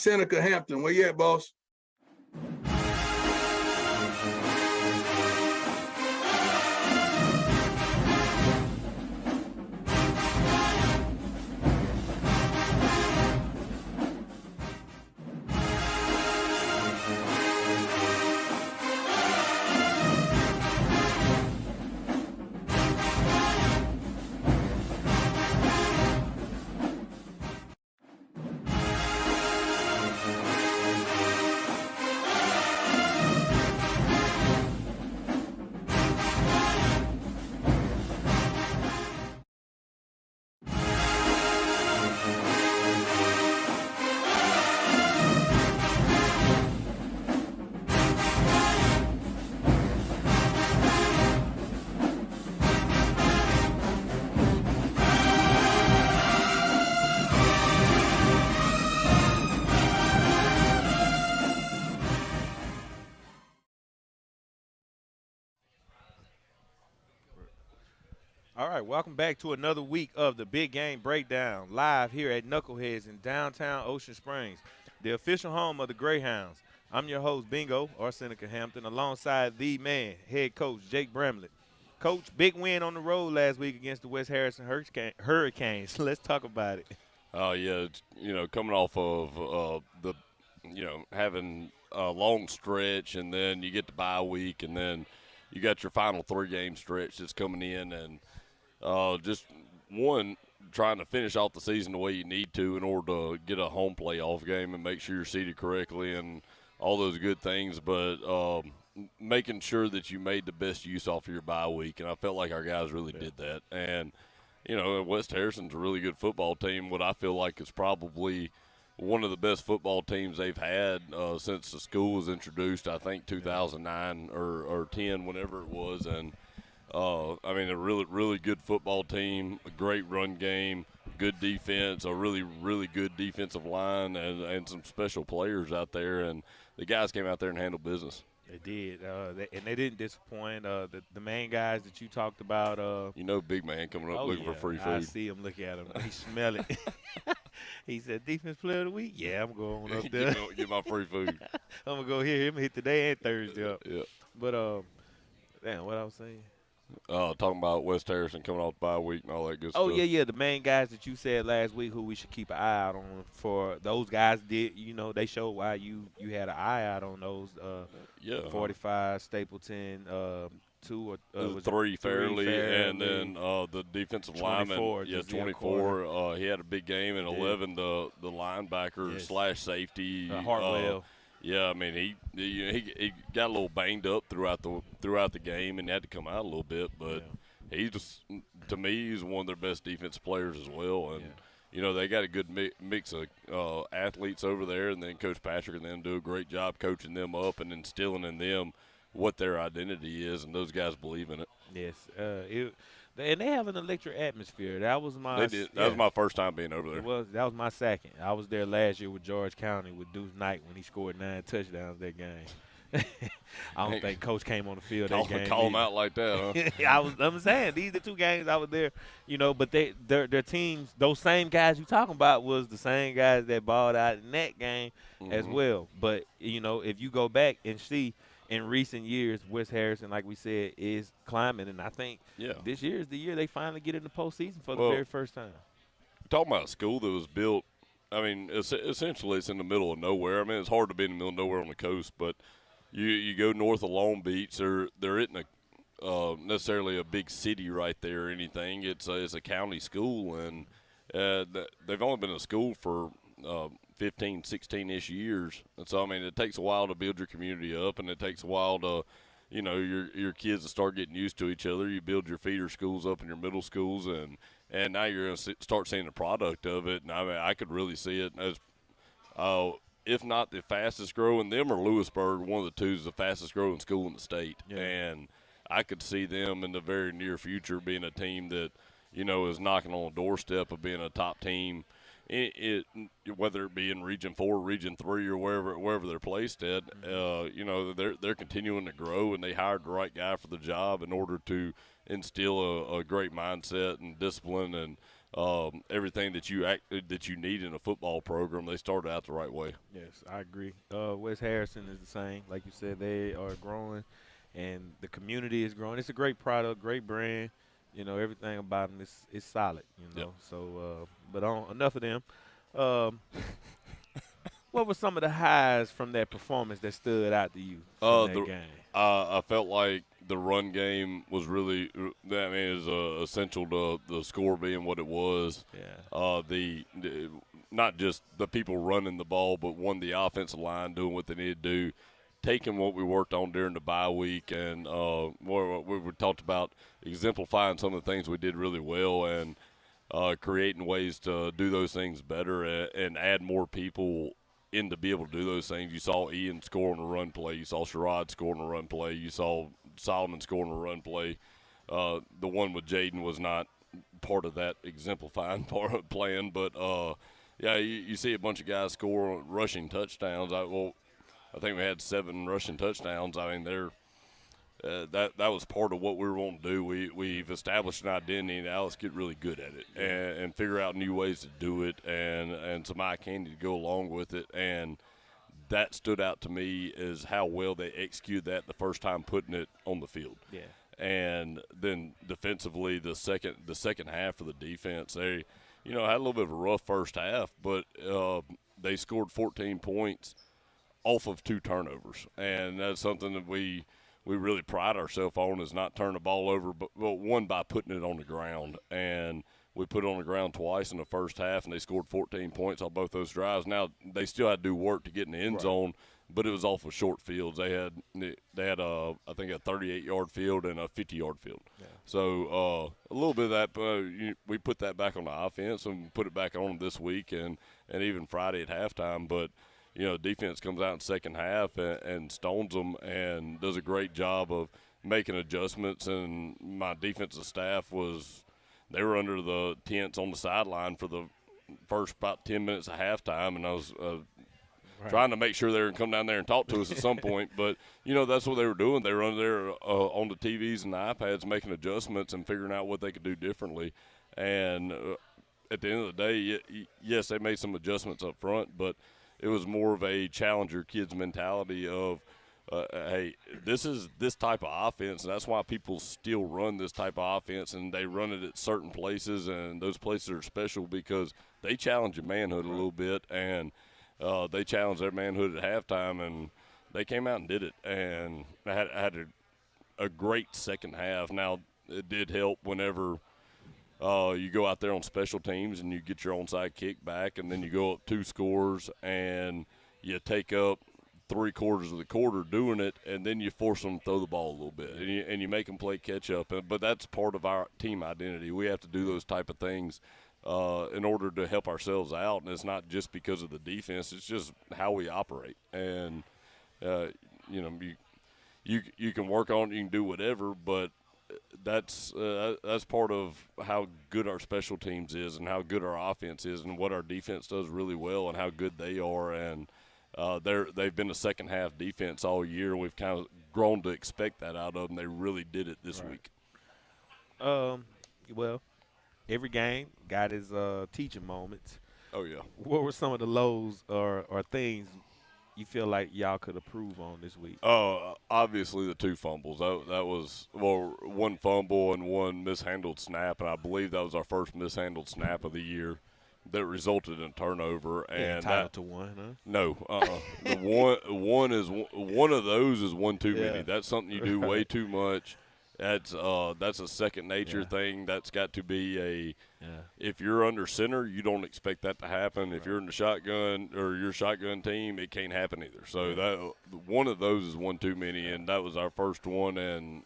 Seneca Hampton. Where you at, boss? All right, welcome back to another week of the Big Game Breakdown, live here at Knuckleheads in downtown Ocean Springs, the official home of the Greyhounds. I'm your host, Bingo, or Seneca Hampton, alongside the man, head coach Jake Bramlett. Coach, big win on the road last week against the West Harrison Hurricanes. Let's talk about it. Yeah, coming off of having a long stretch, and then you get the bye week, and then you got your final 3-game stretch that's coming in, and just one, trying to finish off the season the way you need to in order to get a home playoff game and make sure you're seated correctly and all those good things, but making sure that you made the best use off of your bye week, and I felt like our guys really did that. And, West Harrison's a really good football team. What I feel like is probably one of the best football teams they've had since the school was introduced, I think 2009 or 10, whenever it was. And, a really, really good football team, a great run game, good defense, a really, really good defensive line, and some special players out there. And the guys came out there and handled business. They did, and they didn't disappoint. The main guys that you talked about. Big man coming up looking for free food. I see him, look at him. He smell it. He said, defense player of the week? Yeah, I'm going up there. Get my free food. I'm going to go hear him hit today and Thursday up. Yeah. But, what I was saying? Talking about West Harrison coming off the bye week and all that good stuff. Oh, yeah. The main guys that you said last week who we should keep an eye out on for those guys they showed why you had an eye out on those. 45, Stapleton, 2 or 3 Fairley, and then the defensive lineman. 24. He had a big game, and 11 the linebacker / safety. Hartwell. He got a little banged up throughout the game and had to come out a little bit, but he just, to me, he's one of their best defensive players as well. And they got a good mix of athletes over there, and then Coach Patrick and them do a great job coaching them up and instilling in them what their identity is, and those guys believe in it. Yes, and they have an electric atmosphere. That was my. They did. That was my first time being over there. That was my second. I was there last year with George County with Deuce Knight when he scored 9 touchdowns that game. I don't think Coach came on the field that game. Call him out like that, huh? I'm saying these are 2 games I was there, but their teams, those same guys you talking about was the same guys that balled out in that game as well. But if you go back and see. In recent years, West Harrison, like we said, is climbing, and I think this year is the year they finally get in the postseason for the very first time. Talking about a school that was built, essentially it's in the middle of nowhere. It's hard to be in the middle of nowhere on the coast, but you go north of Long Beach, there isn't necessarily a big city right there or anything. It's a county school, and they've only been a school for 15, 16-ish years. And so, it takes a while to build your community up, and it takes a while to, your kids to start getting used to each other. You build your feeder schools up in your middle schools, and now you're going to start seeing the product of it. And, I could really see it as, if not the fastest growing, them or Lewisburg, one of the 2 is the fastest growing school in the state. Yeah. And I could see them in the very near future being a team that, is knocking on the doorstep of being a top team. Whether it be in Region 4, Region 3, or wherever they're placed at, they're continuing to grow, and they hired the right guy for the job in order to instill a great mindset and discipline and everything that you need in a football program. They started out the right way. Yes, I agree. West Harrison is the same. Like you said, they are growing, and the community is growing. It's a great product, great brand. Everything about them is solid. Yep. So, but enough of them. Um, what were some of the highs from that performance that stood out to you from that game? I felt like the run game was really, is essential to the score being what it was. Yeah. The not just the people running the ball, but the offensive line doing what they need to do, taking what we worked on during the bye week, and we talked about exemplifying some of the things we did really well, and creating ways to do those things better and add more people in to be able to do those things. You saw Ian score on a run play. You saw Sherrod score on a run play. You saw Solomon score on a run play. The one with Jaden was not part of that exemplifying part of plan, but you see a bunch of guys score rushing touchdowns. I think we had 7 rushing touchdowns. I mean, that was part of what we were wanting to do. We've established an identity, and now let's get really good at it and figure out new ways to do it and some eye candy to go along with it. And that stood out to me as how well they executed that the first time putting it on the field. Yeah. And then defensively, the second half of the defense, they had a little bit of a rough first half, but they scored 14 points off of 2 turnovers, and that's something that we really pride ourselves on, is not turn the ball over, but one by putting it on the ground. And we put it on the ground twice in the first half, and they scored 14 points on both those drives. Now, they still had to do work to get in the end zone, but it was off of short fields. They had I think a 38-yard field and a 50-yard field. Yeah. So a little bit of that, we put that back on the offense and put it back on them this week and even Friday at halftime. But defense comes out in the second half and stones them and does a great job of making adjustments. And my defensive staff they were under the tents on the sideline for the first about 10 minutes of halftime, and I was trying to make sure they were going to come down there and talk to us at some point. But, that's what they were doing. They were under there on the TVs and the iPads making adjustments and figuring out what they could do differently. And at the end of the day, yes, they made some adjustments up front, but it was more of a challenger kids mentality of, hey, this is this type of offense, and that's why people still run this type of offense, and they run it at certain places, and those places are special because they challenge your manhood a little bit, and they challenged their manhood at halftime, and they came out and did it, and had a great second half. Now, it did help whenever you go out there on special teams and you get your onside kick back, and then you go up 2 scores and you take up 3/4 of the quarter doing it, and then you force them to throw the ball a little bit, and you make them play catch up. But that's part of our team identity. We have to do those type of things in order to help ourselves out, and it's not just because of the defense. It's just how we operate. And you can work on it, you can do whatever, but that's part of how good our special teams is and how good our offense is and what our defense does really well and how good they are. And they've been a second half defense all year. We've kind of grown to expect that out of them. They really did it this week. Well, every game got his teaching moments. Oh yeah. What were some of the lows or things you feel like y'all could improve on this week? Obviously the 2 fumbles. That was, one fumble and one mishandled snap, and I believe that was our first mishandled snap of the year that resulted in a turnover. And entitled to one, huh? No, the one of those is one too many. That's something you do way too much. That's a second nature thing. That's got to be if you're under center, you don't expect that to happen. If you're in the shotgun or your shotgun team, it can't happen either. So that one of those is one too many, and that was our first one, and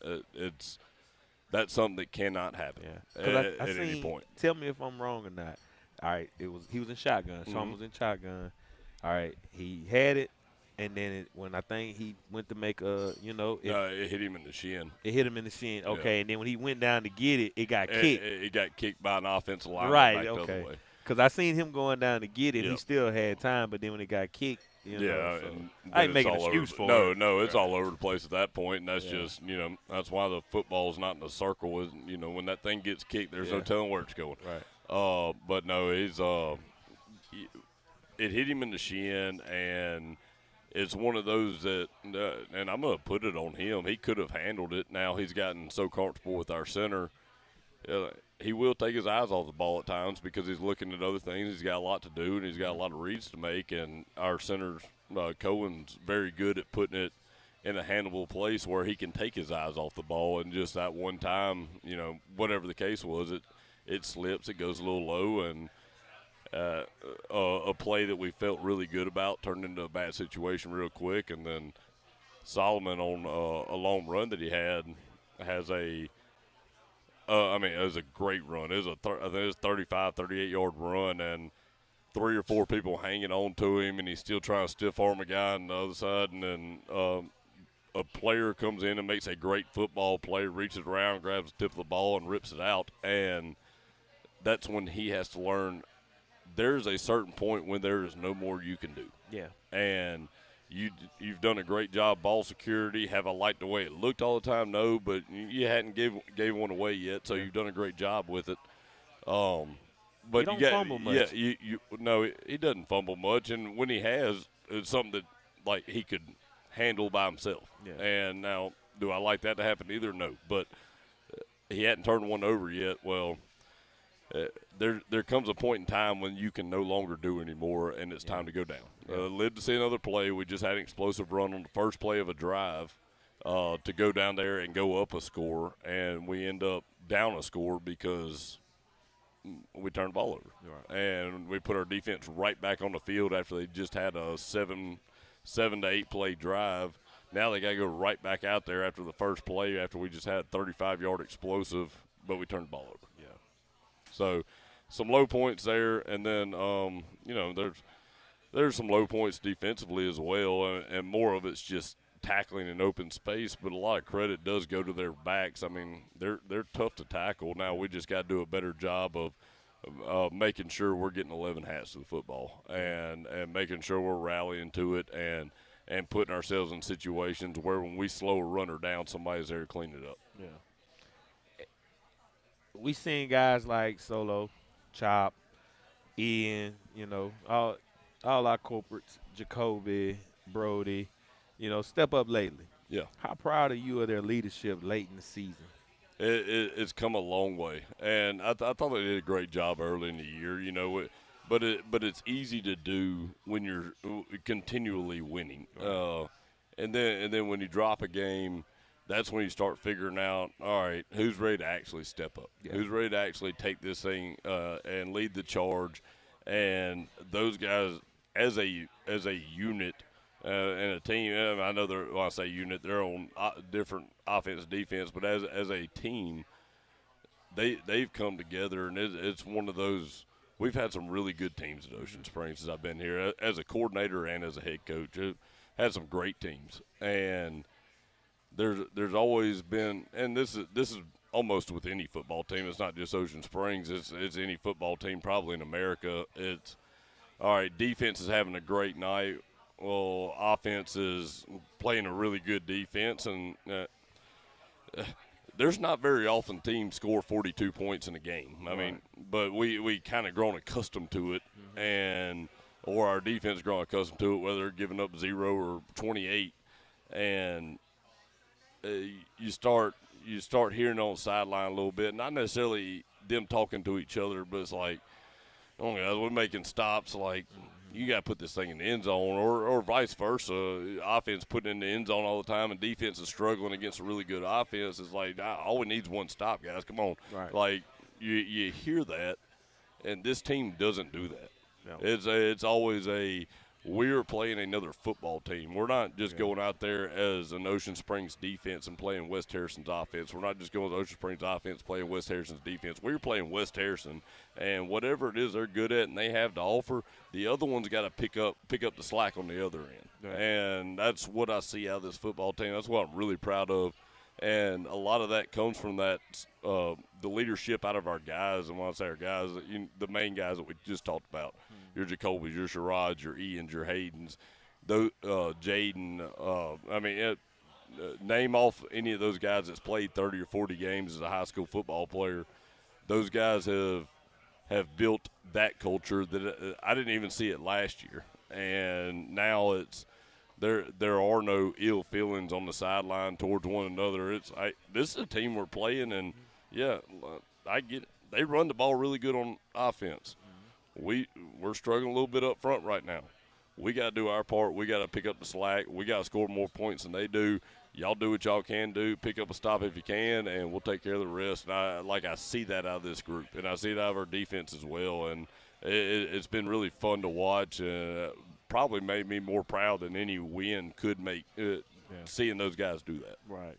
that's something that cannot happen at any point. Tell me if I'm wrong or not. All right, he was in shotgun. Sean was in shotgun. All right, he had it. And then when I think he went to make it hit him in the shin. It hit him in the shin. Okay, and then when he went down to get it, it got kicked. It got kicked by an offensive lineman. Right. Back Okay. The other way. Because I seen him going down to get it. He still had time, but then when it got kicked, and I ain't making an excuse for it. No, it's all over the place at that point, and that's just that's why the football's not in a circle. Is when that thing gets kicked, there's no telling where it's going. Right. But no, it hit him in the shin, and it's one of those that, and I'm going to put it on him. He could have handled it. Now he's gotten so comfortable with our center. He will take his eyes off the ball at times because he's looking at other things. He's got a lot to do, and he's got a lot of reads to make. And our center, Cohen's very good at putting it in a handleable place where he can take his eyes off the ball. And just that one time, whatever the case was, it slips, it goes a little low, and a play that we felt really good about turned into a bad situation real quick. And then Solomon on a long run that he had has a it was a great run. It was I think it was 35, 38-yard run, and 3 or 4 people hanging on to him, and he's still trying to stiff arm a guy on the other side. And then a player comes in and makes a great football play, reaches around, grabs the tip of the ball, and rips it out. And that's when he has to learn there's a certain point when there is no more you can do. Yeah. And you've done a great job ball security. Have I liked the way it looked all the time? No, but you hadn't gave one away yet, so you've done a great job with it. But he don't fumble much. Yeah, no, he doesn't fumble much, and when he has, it's something that like he could handle by himself. Yeah. And now, do I like that to happen either? No, but he hadn't turned one over yet. Well, there comes a point in time when you can no longer do anymore, and it's time to go down. Lived to see another play. We just had an explosive run on the first play of a drive to go down there and go up a score, and we end up down a score because we turned the ball over. Right. And we put our defense right back on the field after they just had a 7 to 8 play drive. Now they got to go right back out there after the first play after we just had 35-yard explosive, but we turned the ball over. Yeah. So some low points there, and then there's some low points defensively as well, and more of it's just tackling in open space. But a lot of credit does go to their backs. I mean, they're tough to tackle. Now we just got to do a better job of making sure we're getting 11 hats to the football and making sure we're rallying to it and putting ourselves in situations where when we slow a runner down, somebody's there to clean it up. Yeah. We seen guys like Solo, Chop, Ian, all our corporates, Jacoby, Brody, step up lately. Yeah. How proud are you of their leadership late in the season? It's come a long way, and I thought they did a great job early in the year. But it's easy to do when you're continually winning, and then when you drop a game, that's when you start figuring out, all right, who's ready to actually step up? Yeah. Who's ready to actually take this thing and lead the charge? And those guys, as a unit and a team, I know when I say unit, they're on different offense, defense, but as a team, they've come together, and it's one of those. We've had some really good teams at Ocean Springs since I've been here, as a coordinator and as a head coach. Had some great teams, and there's always been, and this is almost with any football team. It's not just Ocean Springs. It's any football team probably in America. It's all right. Defense is having a great night. Well, offense is playing a really good defense, and there's not very often teams score 42 points in a game. I mean, but we kind of grown accustomed to it, or our defense grown accustomed to it, whether they're giving up 0 or 28, and you start hearing on the sideline a little bit, not necessarily them talking to each other, but it's like, oh my God, we're making stops. Like, you got to put this thing in the end zone, or vice versa. Offense putting in the end zone all the time, and defense is struggling against a really good offense. It's like, all we need is one stop, guys. Come on. Right. Like, you hear that, and this team doesn't do that. No. It's always we're playing another football team. We're not just going out there as an Ocean Springs defense and playing West Harrison's offense. We're not just going with Ocean Springs offense playing West Harrison's defense. We're playing West Harrison, and whatever it is they're good at and they have to offer, the other one's got to pick up the slack on the other end. Right. And that's what I see out of this football team. That's what I'm really proud of. And a lot of that comes from that the leadership out of our guys. And when I say our guys, the main guys that we just talked about, your Jacobys, your Sherrods, your Ians, your Haydens, Jaden. Name off any of those guys that's played 30 or 40 games as a high school football player. Those guys have have built that culture that I didn't even see it last year, and now it's there are no ill feelings on the sideline towards one another. This is a team we're playing, and yeah, I get it. They run the ball really good on offense. We're struggling a little bit up front right now. We got to do our part. We got to pick up the slack. We got to score more points than they do. Y'all do what y'all can do. Pick up a stop if you can, and we'll take care of the rest. And I see that out of this group, and I see it out of our defense as well. And it's been really fun to watch. Probably made me more proud than any win could make. Seeing those guys do that. Right.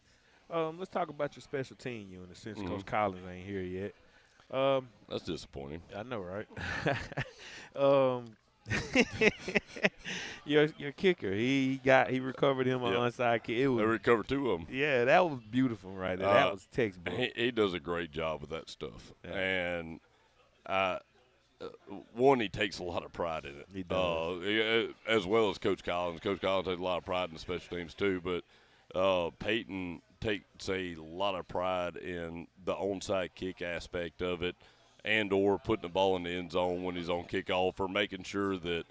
Let's talk about your special team unit since Coach Collins ain't here yet. That's disappointing. I know, right? Your kicker, he recovered him on onside kick. They recovered 2 of them. Yeah, that was beautiful right there. That was textbook. He does a great job with that stuff, and one, he takes a lot of pride in it. He does. As well as Coach Collins. Coach Collins takes a lot of pride in the special teams too, but Peyton takes a lot of pride in the onside kick aspect of it, and or putting the ball in the end zone when he's on kickoff, or making sure that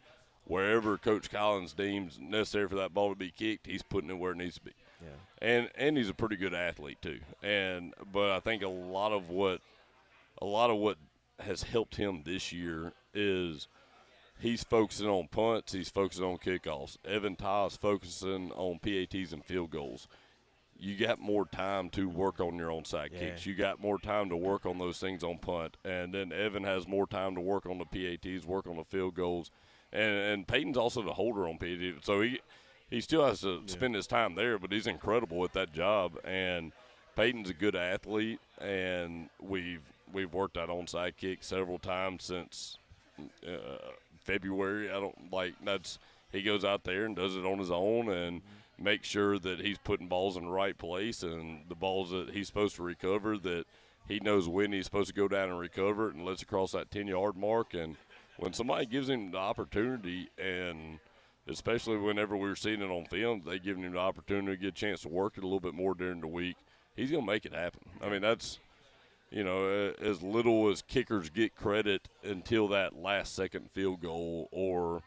wherever Coach Collins deems necessary for that ball to be kicked, he's putting it where it needs to be. Yeah. And he's a pretty good athlete too. But I think a lot of what has helped him this year is he's focusing on punts, he's focusing on kickoffs. Evan Ty's focusing on PATs and field goals. You got more time to work on your onside kicks. You got more time to work on those things on punt. And then Evan has more time to work on the PATs, work on the field goals. And Peyton's also the holder on PAT. So he still has to spend his time there, but he's incredible at that job. And Peyton's a good athlete, and we've worked that onside kick several times since February. He goes out there and does it on his own and makes sure that he's putting balls in the right place, and the balls that he's supposed to recover, that he knows when he's supposed to go down and recover it and lets it cross that 10-yard mark. And when somebody gives him the opportunity, and especially whenever we were seeing it on film, they give him the opportunity to get a chance to work it a little bit more during the week, he's going to make it happen. I mean, that's, as little as kickers get credit until that last-second field goal or,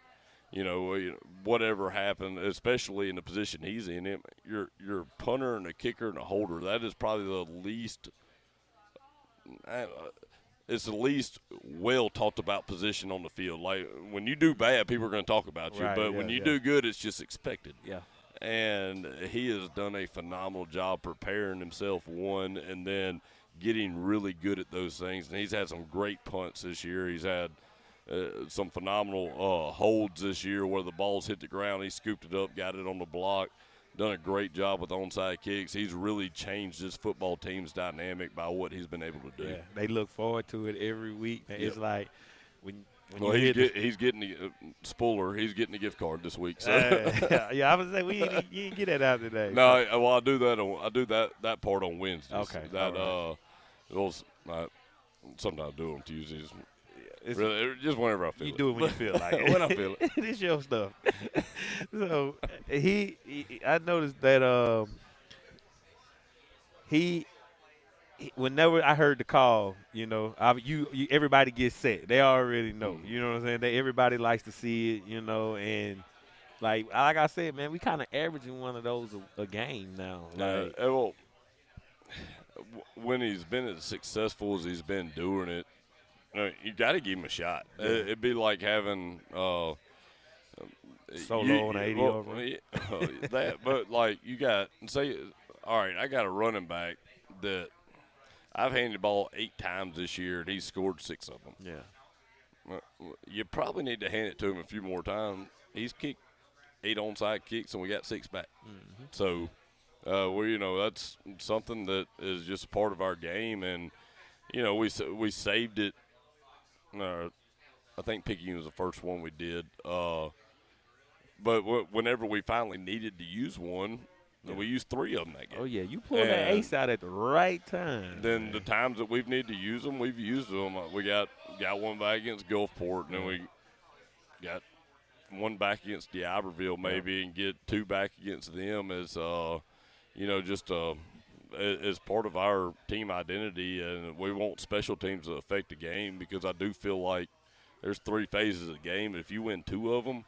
whatever happened, especially in the position he's in. Your punter and a kicker and a holder, that is probably the least it's the least well talked about position on the field. Like, when you do bad, people are going to talk about you. But when you do good, it's just expected. Yeah. And he has done a phenomenal job preparing himself, and then getting really good at those things. And he's had some great punts this year. He's had some phenomenal holds this year where the balls hit the ground. He scooped it up, got it on the block, done a great job with onside kicks. He's really changed this football team's dynamic by what he's been able to do. Yeah, they look forward to it every week. Yep. It's like when he's getting the Spuller. He's getting the gift card this week. So. I was say you didn't get that out today. No, well, I do that part on Wednesdays. Okay, sometimes I do it on Tuesdays. Really, just whenever I feel it. You do it when you feel like it. When I feel it. It's your stuff. So I noticed that he whenever I heard the call, everybody gets set. They already know. You know what I'm saying? Everybody likes to see it, and like I said, man, we kind of averaging one of those a game now. Well, when he's been as successful as he's been doing it, you got to give him a shot. Yeah. It'd be like having solo on 80 over that, but like you got all right, I got a running back that I've handed the ball 8 times this year, and he's scored 6 of them. Yeah, you probably need to hand it to him a few more times. He's kicked 8 onside kicks, and we got 6 back. Mm-hmm. So, that's something that is just a part of our game, and we saved it. I think Picking was the first one we did. But whenever we finally needed to use one, we used 3 of them that game. Oh, yeah. You pulled that ace out at the right time. Then the times that we've needed to use them, we've used them. We got one back against Gulfport, and then we got one back against D'Iberville maybe, and get 2 back against them as, just is part of our team identity, and we want special teams to affect the game because I do feel like there's 3 phases of the game. If you win 2 of them,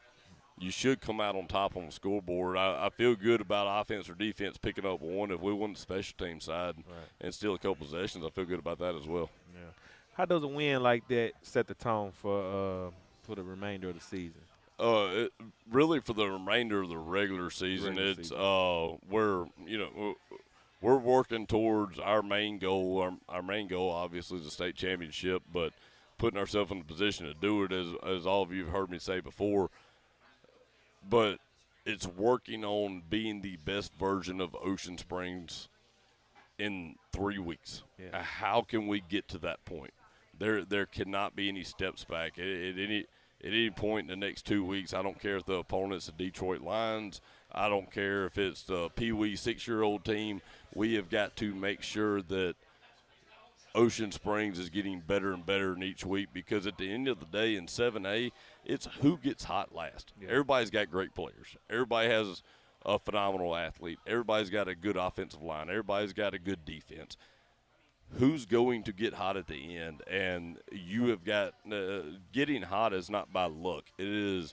you should come out on top on the scoreboard. I feel good about offense or defense picking up 1. If we win the special team side and steal a couple possessions, I feel good about that as well. Yeah. How does a win like that set the tone for the remainder of the season? Really for the remainder of the regular season, we're working towards our main goal. Our main goal, obviously, is the state championship, but putting ourselves in a position to do it, as all of you have heard me say before. But it's working on being the best version of Ocean Springs in 3 weeks. Yeah. How can we get to that point? There cannot be any steps back at any point in the next 2 weeks. I don't care if the opponent's the Detroit Lions. I don't care if it's the Pee Wee 6-year-old team. We have got to make sure that Ocean Springs is getting better and better in each week, because at the end of the day in 7A, it's who gets hot last. Yeah. Everybody's got great players. Everybody has a phenomenal athlete. Everybody's got a good offensive line. Everybody's got a good defense. Who's going to get hot at the end? And you have got getting hot is not by luck. It is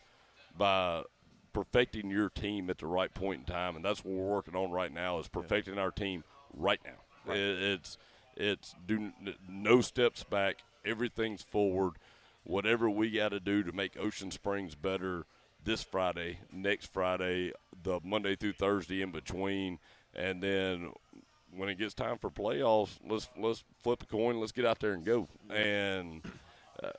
by perfecting your team at the right point in time, and that's what we're working on right now, is perfecting our team right now. Right. It's no steps back. Everything's forward. Whatever we got to do to make Ocean Springs better this Friday, next Friday, the Monday through Thursday in between, and then when it gets time for playoffs, let's flip a coin. Let's get out there and go. And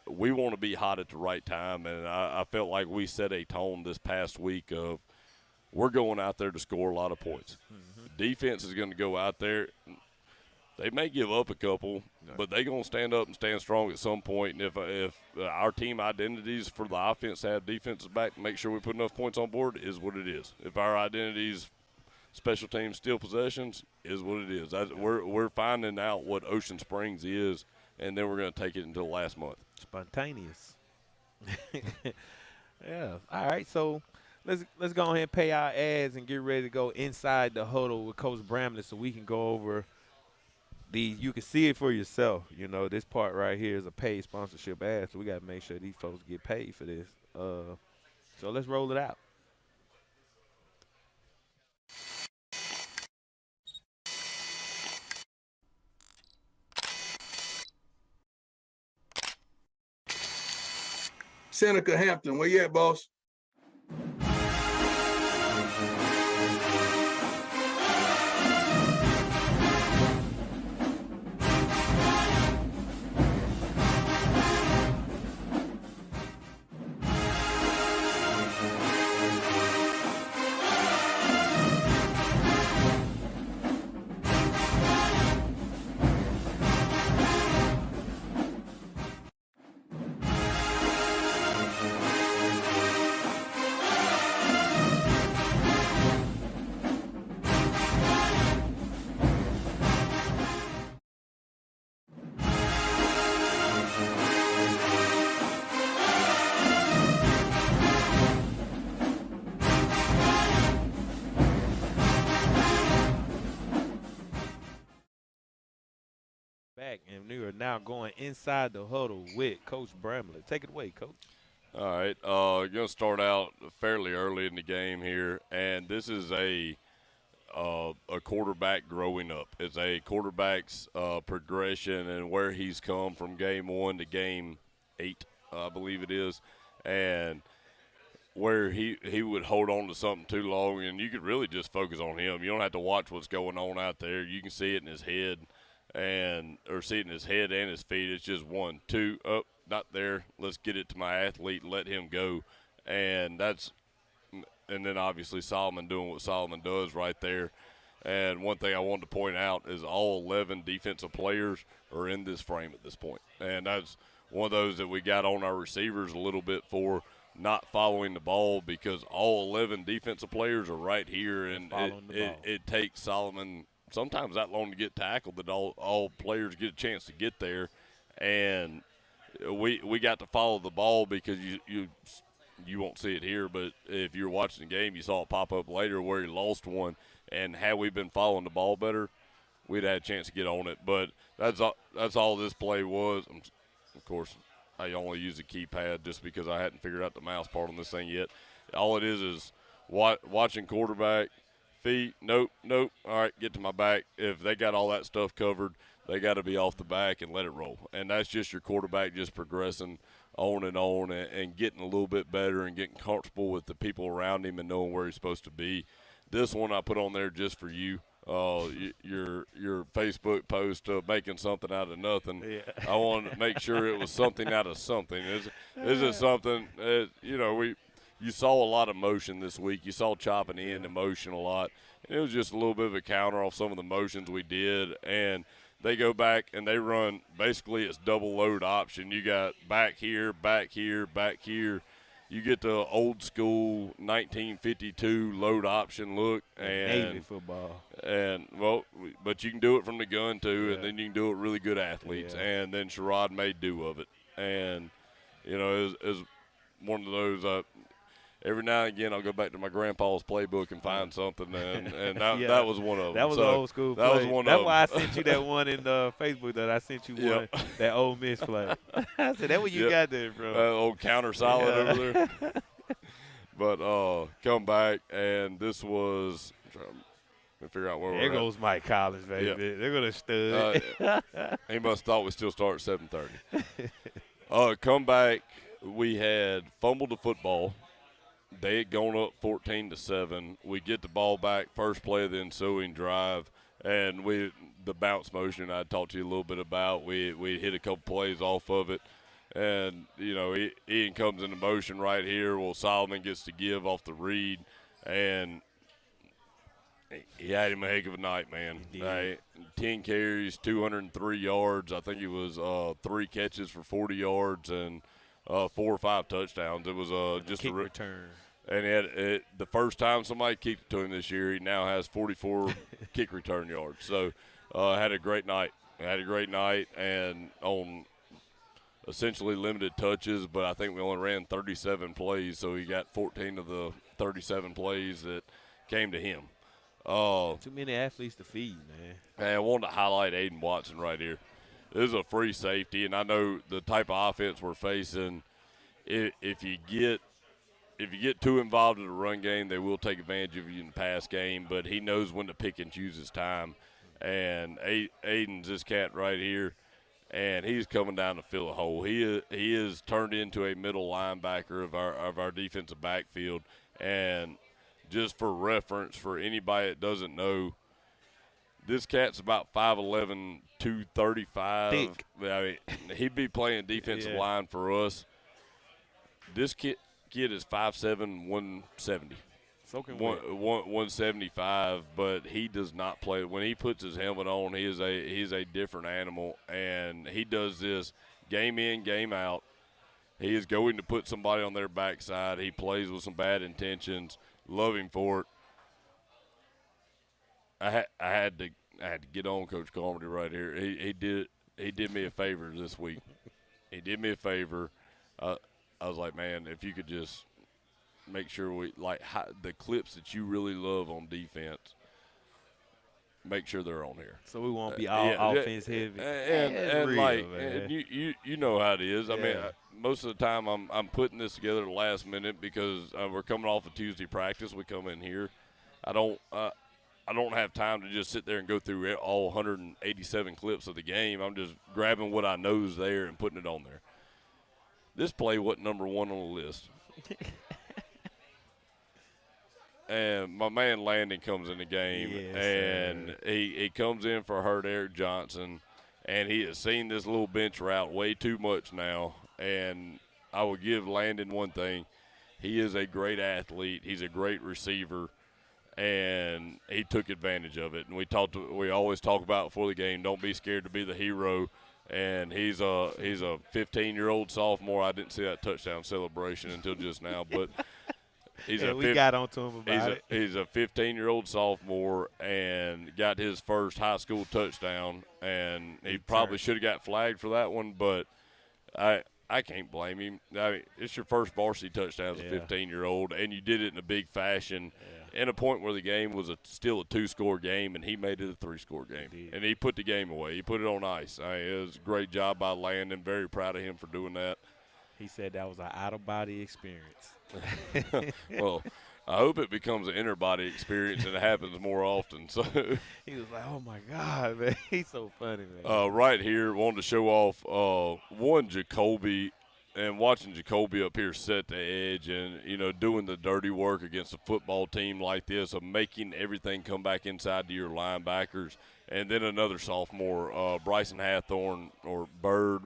we want to be hot at the right time, and I felt like we set a tone this past week of we're going out there to score a lot of points. Mm-hmm. Defense is going to go out there. They may give up a couple, but they're going to stand up and stand strong at some point. And if our team identities for the offense to have defenses back to make sure we put enough points on board is what it is. If our identities, special teams, steal possessions, is what it is. We're finding out what Ocean Springs is, and then we're going to take it until last month. Spontaneous. Yeah. All right, so let's go ahead and pay our ads and get ready to go inside the huddle with Coach Bramlett so we can go over – you can see it for yourself. You know, this part right here is a paid sponsorship ad, so we got to make sure these folks get paid for this. So let's roll it out. Seneca Hampton, where you at, boss? Back, and we are now going inside the huddle with Coach Bramlett. Take it away, Coach. All right, going to start out fairly early in the game here, and this is a quarterback growing up. It's a quarterback's progression and where he's come from game 1 to game 8, I believe it is, and where he would hold on to something too long, and you could really just focus on him. You don't have to watch what's going on out there. You can see it in his head. Or see it in his head and his feet. It's just 1, 2, up, not there. Let's get it to my athlete and let him go. And then obviously Solomon doing what Solomon does right there. And one thing I wanted to point out is all 11 defensive players are in this frame at this point. And that's one of those that we got on our receivers a little bit for not following the ball, because all 11 defensive players are right here, and it takes Solomon sometimes that long to get tackled that all players get a chance to get there. And we got to follow the ball, because you won't see it here, but if you're watching the game, you saw it pop up later where he lost one. And had we been following the ball better, we'd had a chance to get on it. But that's all this play was. Of course, I only use a keypad just because I hadn't figured out the mouse part on this thing yet. All it is watching quarterback, feet, nope, all right, get to my back. If they got all that stuff covered, they got to be off the back and let it roll. And that's just your quarterback just progressing on and getting a little bit better and getting comfortable with the people around him and knowing where he's supposed to be. This one I put on there just for you. Your Facebook post of making something out of nothing. Yeah. I wanted to make sure it was something out of something. Is it something? You saw a lot of motion this week. You saw chopping in the motion a lot. And it was just a little bit of a counter off some of the motions we did. And they go back and they run basically it's double load option. You got back here, back here, back here. You get the old school 1952 load option look and Navy football. And but you can do it from the gun too, and then you can do it really good athletes. Yeah. And then Sherrod made do of it, and it was one of those. Every now and again, I'll go back to my grandpa's playbook and find something, and that was one of them. That was an old school play. That was one That's of why them. I sent you that one in Facebook that I sent you one, that Ole Miss play. I said, that what you got there, bro. Old counter solid over there. But come back, and this was – I'm trying to figure out where we're at. There goes Mike Collins, baby. Yep. They're going to stud. He must have thought we still start at 7:30. Come back, we had fumbled the football. They had gone up 14-7. We get the ball back, first play of the ensuing drive, and the bounce motion I talked to you a little bit about. We hit a couple plays off of it, and Ian comes into motion right here. Well, Solomon gets to give off the read, and he had him a heck of a night, man. 10 carries, 203 yards. I think it was 3 catches for 40 yards and 4 or 5 touchdowns. It was just a return. And the first time somebody kicked it to him this year, he now has 44 kick return yards. So had a great night. And on essentially limited touches, but I think we only ran 37 plays, so he got 14 of the 37 plays that came to him. Too many athletes to feed, man. And I wanted to highlight Aiden Watson right here. This is a free safety, and I know the type of offense we're facing. If you get too involved in the run game, they will take advantage of you in the pass game. But he knows when to pick and choose his time. And Aiden's this cat right here, and he's coming down to fill a hole. He is turned into a middle linebacker of our defensive backfield. And just for reference, for anybody that doesn't know, this cat's about 5'11", 235. Thick. I mean, he'd be playing defensive line for us. This kid is 5'7", 170. Soaking 175, but he does not play. When he puts his helmet on, he's a different animal, and he does this game in, game out. He is going to put somebody on their backside. He plays with some bad intentions. Love him for it. I had to get on Coach Carmody right here. He did me a favor this week. He did me a favor. I was like, man, if you could just make sure we the clips that you really love on defense, make sure they're on here. So we won't be all offense heavy. And you know how it is. I mean, most of the time I'm putting this together at the last minute because we're coming off a Tuesday practice. We come in here. I don't have time to just sit there and go through all 187 clips of the game. I'm just grabbing what I know is there and putting it on there. This play wasn't number 1 on the list. And my man Landon comes in the game, and he comes in for hurt Eric Johnson, and he has seen this little bench route way too much now. And I will give Landon one thing. He is a great athlete. He's a great receiver, and he took advantage of it. And we always talk about before the game, don't be scared to be the hero. And he's a 15-year-old sophomore. I didn't see that touchdown celebration until just now, but we got onto him about it. He's a 15-year-old sophomore and got his first high school touchdown, and he probably should have got flagged for that one, but I can't blame him. I mean, it's your first varsity touchdown as a 15-year-old, and you did it in a big fashion. in a point where the game was still a 2-score game, and he made it a 3-score game. And he put the game away. He put it on ice. It was a great job by Landon. Very proud of him for doing that. He said that was an out-of-body experience. Well, I hope it becomes an inner-body experience and it happens more often. So he was like, oh, my God, man. He's so funny, man. Right here, wanted to show off one Jacoby. And watching Jacoby up here set the edge and, doing the dirty work against a football team like this of making everything come back inside to your linebackers. And then another sophomore, Bryson Hathorn or Bird,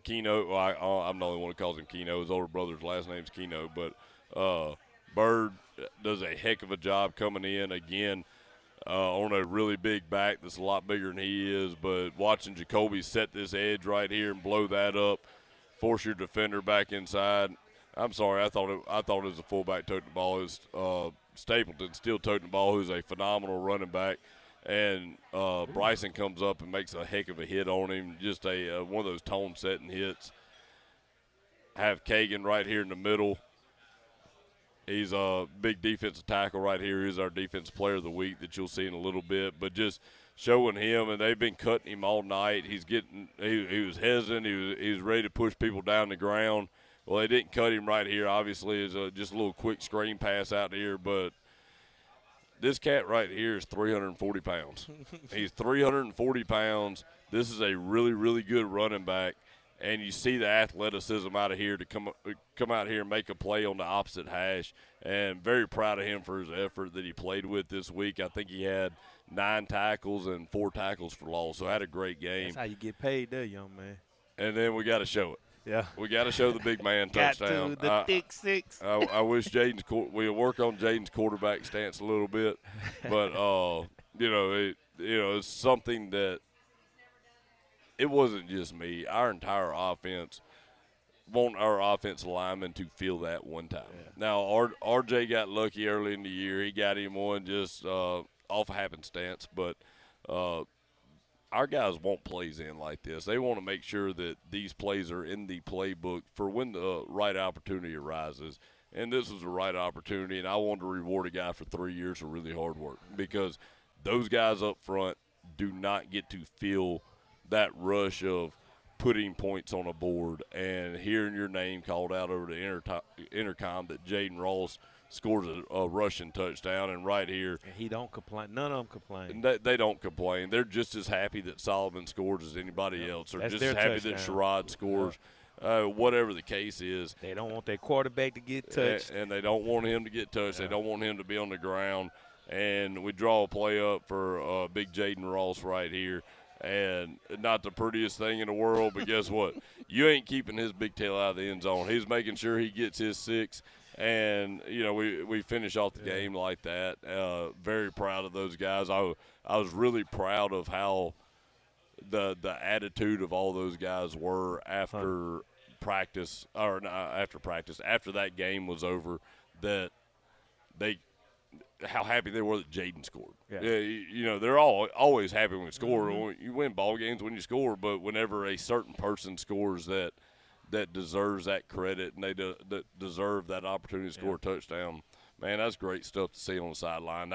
Keno. I'm the only one who calls him Keno. His older brother's last name's Keno. But Bird does a heck of a job coming in again on a really big back that's a lot bigger than he is. But watching Jacoby set this edge right here and blow that up, force your defender back inside. I'm sorry, I thought it was a fullback toting the ball. It was Stapleton still toting the ball, who's a phenomenal running back. And Bryson comes up and makes a heck of a hit on him, just one of those tone-setting hits. Have Kagan right here in the middle. He's a big defensive tackle right here. He's our defensive player of the week that you'll see in a little bit. But just showing him, and they've been cutting him all night. He was hesitant. He was ready to push people down the ground. Well, they didn't cut him right here. Obviously, it's just a little quick screen pass out here. But this cat right here is 340 pounds. He's 340 pounds. This is a really, really good running back. And you see the athleticism out of here to come out here and make a play on the opposite hash. And very proud of him for his effort that he played with this week. I think he had 9 tackles and 4 tackles for loss, so had a great game. That's how you get paid there, young man. And then we got to show it. Yeah. We got to show the big man touchdown. Got to the thick six. I wish we'll work on Jaden's quarterback stance a little bit. But, it's something that it wasn't just me. Our entire offense want our offensive linemen to feel that one time. Yeah. Now, RJ got lucky early in the year. He got him one just off of happenstance. But our guys want plays in like this. They want to make sure that these plays are in the playbook for when the right opportunity arises. And this was the right opportunity, and I wanted to reward a guy for 3 years of really hard work because those guys up front do not get to feel that rush of putting points on a board and hearing your name called out over the intercom that Jaden Ross scores a rushing touchdown. And right here, and he don't complain. None of them complain. They don't complain. They're just as happy that Solomon scores as anybody else. They're just as happy that Sherrod scores. Whatever the case is. They don't want their quarterback to get touched. And they don't want him to get touched. Yeah. They don't want him to be on the ground. And we draw a play up for big Jaden Ross right here. And not the prettiest thing in the world, but guess what? You ain't keeping his big tail out of the end zone. He's making sure he gets his 6. And, we finish off the game like that. Very proud of those guys. I was really proud of how the attitude of all those guys were after practice, or not after practice, after that game was over, that how happy they were that Jaden scored. Yeah. They're always happy when you score. Mm-hmm. You win ball games when you score, but whenever a certain person scores that deserves that credit and they deserve that opportunity to score a touchdown, man, that's great stuff to see on the sideline.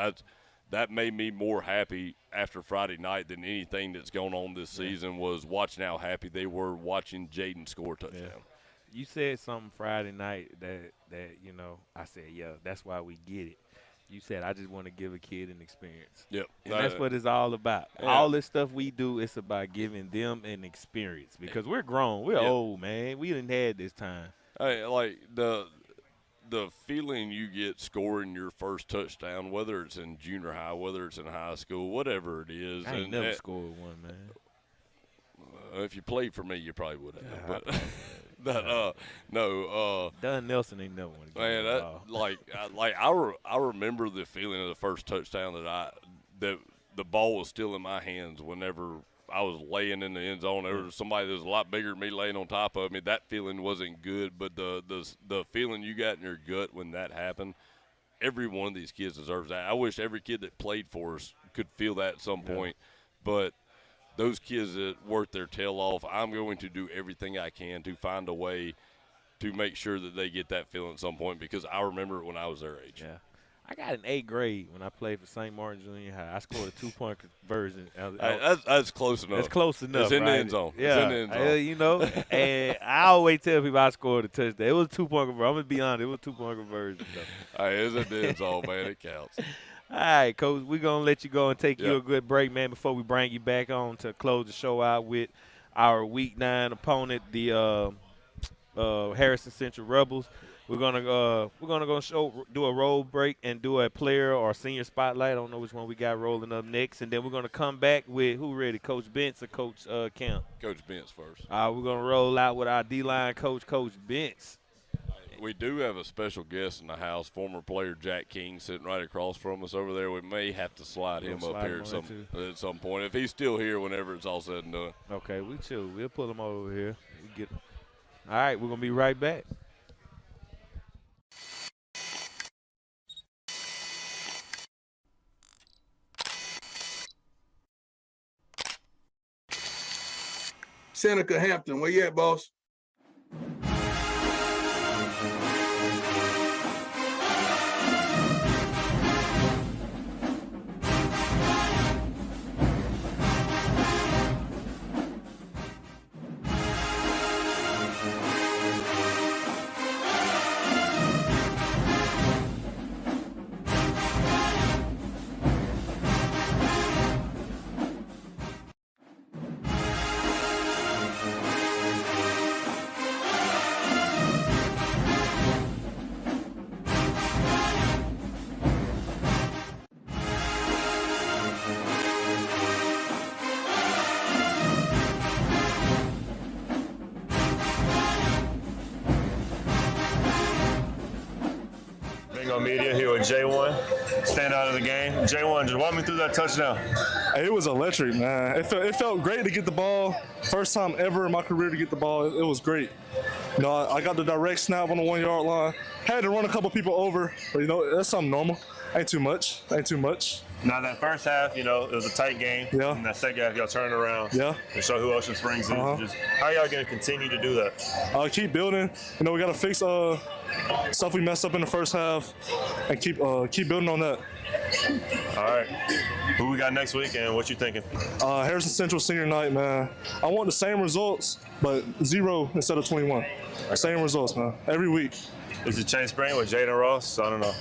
That made me more happy after Friday night than anything that's going on this season was watching how happy they were watching Jaden score a touchdown. Yeah. You said something Friday night that I said, yeah, that's why we get it. You said, I just want to give a kid an experience. Yep. And that's what it's all about. Yeah. All this stuff we do, it's about giving them an experience because we're grown. We're old, man. We didn't had this time. Hey, like the feeling you get scoring your first touchdown, whether it's in junior high, whether it's in high school, whatever it is. I ain't never scored one, man. If you played for me, you probably would have. But Don Nelson ain't never want to get the ball. I remember the feeling of the first touchdown that the ball was still in my hands whenever I was laying in the end zone. There was somebody that was a lot bigger than me laying on top of me. That feeling wasn't good, but the feeling you got in your gut when that happened, every one of these kids deserves that. I wish every kid that played for us could feel that at some point, but those kids that work their tail off, I'm going to do everything I can to find a way to make sure that they get that feeling at some point because I remember it when I was their age. Yeah. I got an 8th grade when I played for St. Martin Junior High. I scored a 2-point conversion. That's close enough. That's close enough. It's in the right? end zone. Yeah, It's in the end zone. you know, and I always tell people I scored a touchdown. It was a 2-point conversion. I'm gonna be honest. It was a 2-point conversion. All right, it's in the end zone, man. It counts. All right, Coach, we're going to let you go and take you Yep. a good break, man, before we bring you back on to close the show out with our Week 9 opponent, the Harrison Central Rebels. We're gonna do a roll break and do a player or senior spotlight. I don't know which one we got rolling up next, and then we're gonna come back with who ready, Coach Bentz or Coach Kemp? Coach Bentz first. We're gonna roll out with our D-line coach, Coach Bentz. We do have a special guest in the house, former player Jack King, sitting right across from us over there. We may have to slide him up here at some point if he's still here whenever it's all said and done. Okay, we chill. We'll pull him over here. All right, we're gonna be right back. Seneca Hampton, where you at, boss? Media here with J1, stand out of the game. J1, just walk me through that touchdown. It was electric, man. It felt great to get the ball. First time ever in my career to get the ball. It was great. You know, I got the direct snap on the 1-yard line. Had to run a couple people over, but you know, that's something normal. Ain't too much. Now that first half, you know, it was a tight game. Yeah. And that second half, y'all turned around. Yeah. And show who Ocean Springs is. Just how y'all going to continue to do that? Keep building. You know, we got to fix stuff we messed up in the first half, and keep building on that. All right. Who we got next week, and what you thinking? Harrison Central senior night, man. I want the same results, but 0 instead of 21. Same results, man. Every week. Is it Chase Spring with Jaden Ross? I don't know.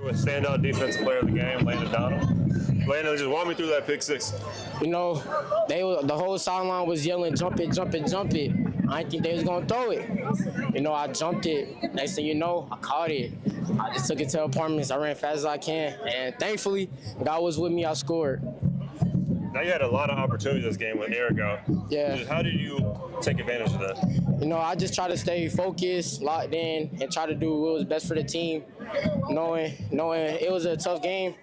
With standout defensive player of the game, Landon Donald. Landon, just walk me through that pick six. You know, the whole sideline was yelling, jump it, jump it, jump it. I didn't think they was going to throw it. You know, I jumped it. Next thing you know, I caught it. I just took it to apartments. I ran fast as I can. And thankfully, God was with me. I scored. Now you had a lot of opportunities this game with Eric out. Yeah. Just how did you take advantage of that? You know, I just try to stay focused, locked in, and try to do what was best for the team, knowing it was a tough game,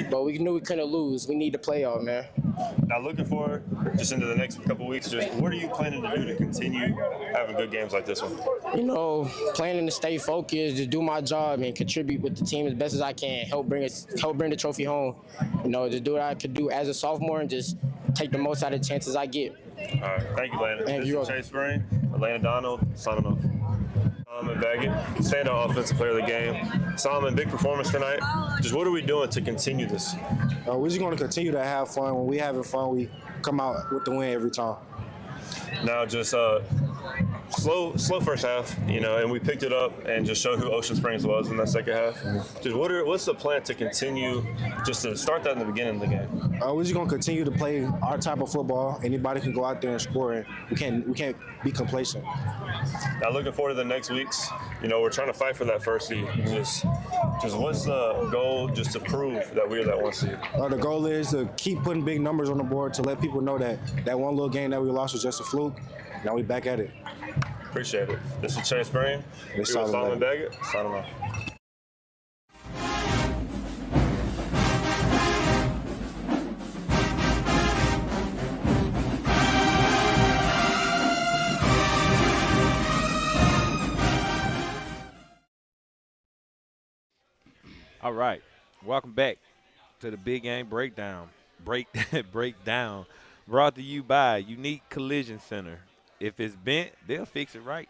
but we knew we couldn't lose. We need the playoff, man. Now looking forward, just into the next couple weeks, just what are you planning to do to continue having good games like this one? You know, planning to stay focused, just do my job and contribute with the team as best as I can, help bring the trophy home. You know, just do what I could do as a sophomore and just take the most out of the chances I get. All right, thank you, Landon. Thank this you. is Chase Spring, Landon Donald, signing off. Solomon Baggett, standout offensive player of the game. Solomon, big performance tonight. Just what are we doing to continue this? We're just going to continue to have fun. When we having fun, we come out with the win every time. Now, just slow first half, you know, and we picked it up and just showed who Ocean Springs was in that second half. Just what's the plan to continue, just to start that in the beginning of the game? We're just going to continue to play our type of football. Anybody can go out there and score, and we can't be complacent. Now, looking forward to the next weeks, you know, we're trying to fight for that first seed. Just what's the goal, just to prove that we're that one seed? The goal is to keep putting big numbers on the board to let people know that one little game that we lost was just a fluke. Now we back at it. Appreciate it. This is Chase Spring. We're with Solomon Baggett. Signing off. All right, welcome back to the Big Game Breakdown. Breakdown brought to you by Unique Collision Center. If it's bent, they'll fix it right.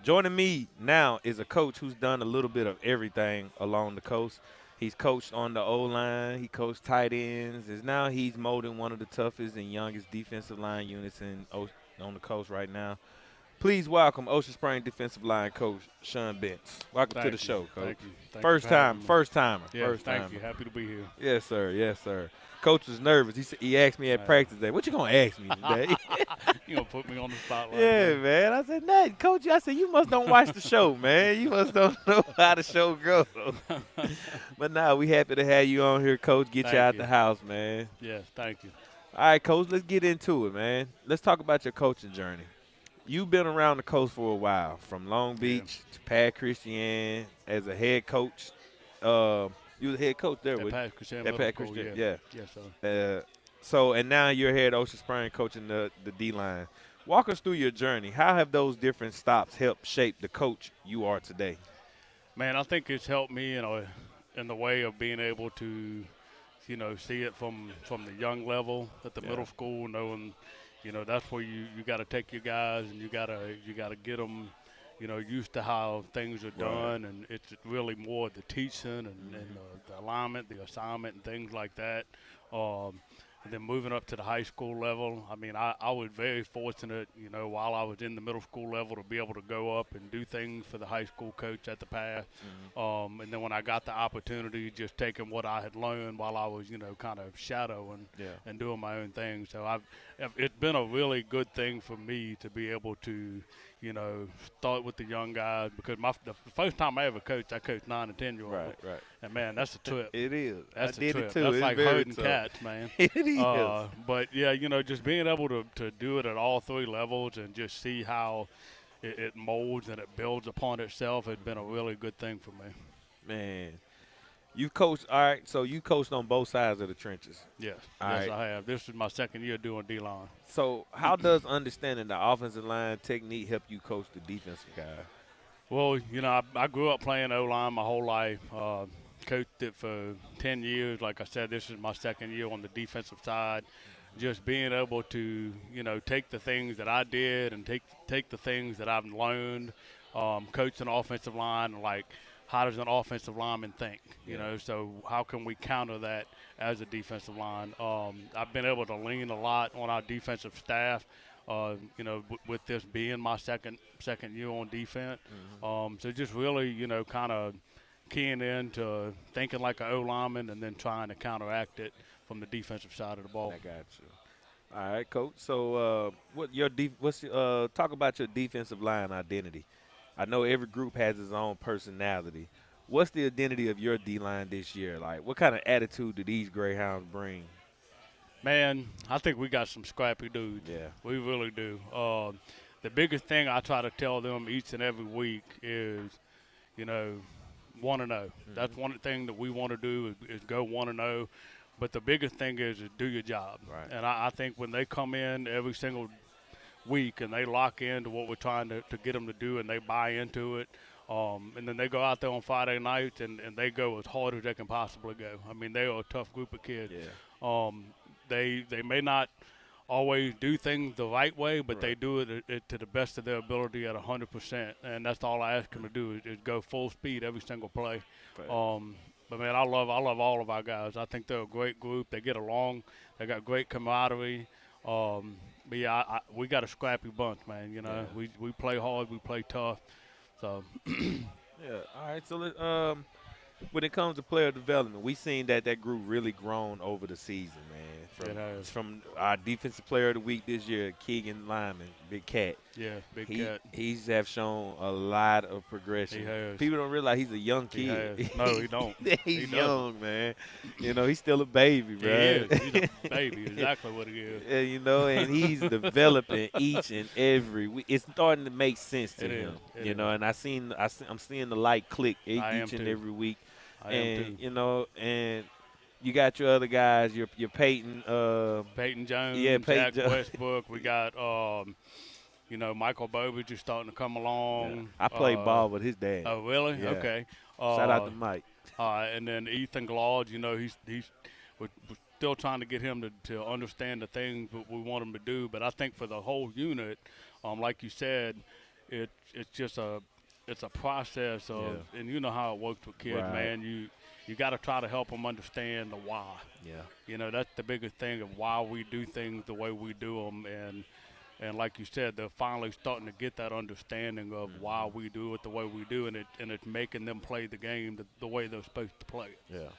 Joining me now is a coach who's done a little bit of everything along the coast. He's coached on the O-line. He coached tight ends. Now he's molding one of the toughest and youngest defensive line units on the coast right now. Please welcome Ocean Spring defensive line coach Sean Bentz. Welcome to the show, coach. Thank you. Thank First you for having time, me. first timer. Yeah, first thank timer. you. Happy to be here. Yes, sir. Yes, sir. Coach was nervous. He asked me at practice today, what you going to ask me today? You going to put me on the spotlight? Yeah, man. I said, nothing. Coach, I said, you must don't watch the show, man. You must don't know how the show goes. But now we happy to have you on here, Coach. Get you out the house, man. Yes, thank you. All right, Coach, let's get into it, man. Let's talk about your coaching journey. You've been around the coast for a while, from Long Beach to Pat Christian as a head coach. You was the head coach there, Pat Christian. Yeah. Yes, sir. And now you're here at Ocean Spring coaching the D-line. Walk us through your journey. How have those different stops helped shape the coach you are today? Man, I think it's helped me in the way of being able to, see it from the young level at the middle school, knowing, that's where you got to take your guys and you got to get them, used to how things are done, and it's really more the teaching and the alignment, the assignment, and things like that. And then moving up to the high school level, I mean, I was very fortunate, while I was in the middle school level to be able to go up and do things for the high school coach at the path. And then when I got the opportunity, just taking what I had learned while I was, kind of shadowing and doing my own thing. So it's been a really good thing for me to be able to, start with the young guys, because the first time I ever coached, I coached 9 and 10-year-olds. Right. And man, that's a trip. It is. That's I did a trip. it too. That's it's like very herding tough. cats, man. It is. But yeah, just being able to do it at all 3 levels and just see how it molds and it builds upon itself has been a really good thing for me. Man, you coached. All right, so you coached on both sides of the trenches. Yes, I have. This is my second year doing D-line. So how does understanding the offensive line technique help you coach the defensive guy? Well, I grew up playing O-line my whole life. Coached it for 10 years. Like I said, this is my second year on the defensive side. Just being able to, take the things that I did and take the things that I've learned, coach an offensive line, like how does an offensive lineman think, so how can we counter that as a defensive line? I've been able to lean a lot on our defensive staff, with this being my second year on defense. So just really, kind of keying in to thinking like an O-lineman and then trying to counteract it from the defensive side of the ball. I got you. All right, Coach. So talk about your defensive line identity. I know every group has its own personality. What's the identity of your D-line this year? Like, what kind of attitude do these Greyhounds bring? Man, I think we got some scrappy dudes. Yeah. We really do. The biggest thing I try to tell them each and every week is, 1-0. That's one thing that we want to do is go 1-0. But the biggest thing is do your job. Right. And I think when they come in every single week and they lock into what we're trying to get them to do and they buy into it, and then they go out there on Friday nights and they go as hard as they can possibly go. I mean, they are a tough group of kids. Yeah. They may not always do things the right way, but they do it to the best of their ability at 100%. And that's all I ask them to do is go full speed every single play. Right. But man, I love all of our guys. I think they're a great group. They get along. They got great camaraderie. But yeah, we got a scrappy bunch, man. We play hard. We play tough. So. Yeah. All right. So when it comes to player development, we seen that group really grown over the season, man. From our defensive player of the week this year, Keegan Lyman, Big Cat. Yeah, Big Cat. He's have shown a lot of progression. He has. People don't realize he's a young kid. He has. No, he don't. He's young, man. He's still a baby, bro. He is. He's a baby. Exactly what he is. And he's developing each and every week. It's starting to make sense to him. And I'm seeing the light click each and every week. I am too. And you got your other guys, your Peyton. Peyton Jones, Peyton Jack Westbrook. We got, Michael Bobridge is starting to come along. Yeah. I played ball with his dad. Oh, really? Yeah. Okay. Shout out to Mike. And then Ethan Glaude, we're still trying to get him to understand the things that we want him to do. But I think for the whole unit, like you said, it's just a it's a process of, and you know how it works with kids, Right. man. You got to try to help them understand the why. Yeah. You know, that's the biggest thing of why we do things the way we do them. And like you said, they're finally starting to get that understanding of why we do it the way we do, and it's making them play the game the way they're supposed to play it.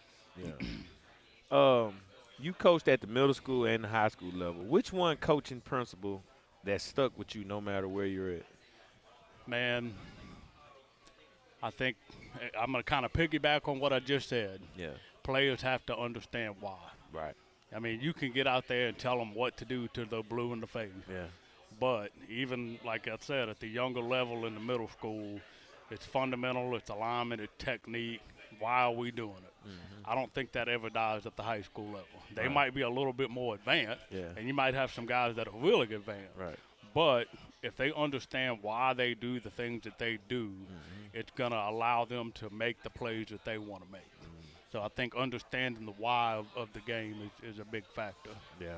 Yeah. You coached at the middle school and the high school level. Which one coaching principle that stuck with you no matter where you're at? Man, I think I'm going to kind of piggyback on what I just said. Yeah. Players have to understand why. Right. I mean, you can get out there and tell them what to do till they're blue in the face. Yeah. But even, like I said, at the younger level in the middle school, it's fundamental, it's alignment, it's technique. Why are we doing it? I don't think that ever dies at the high school level. They might be a little bit more advanced, and you might have some guys that are really advanced. Right. But if they understand why they do the things that they do, it's going to allow them to make the plays that they want to make. So I think understanding the why of the game is a big factor. Yeah.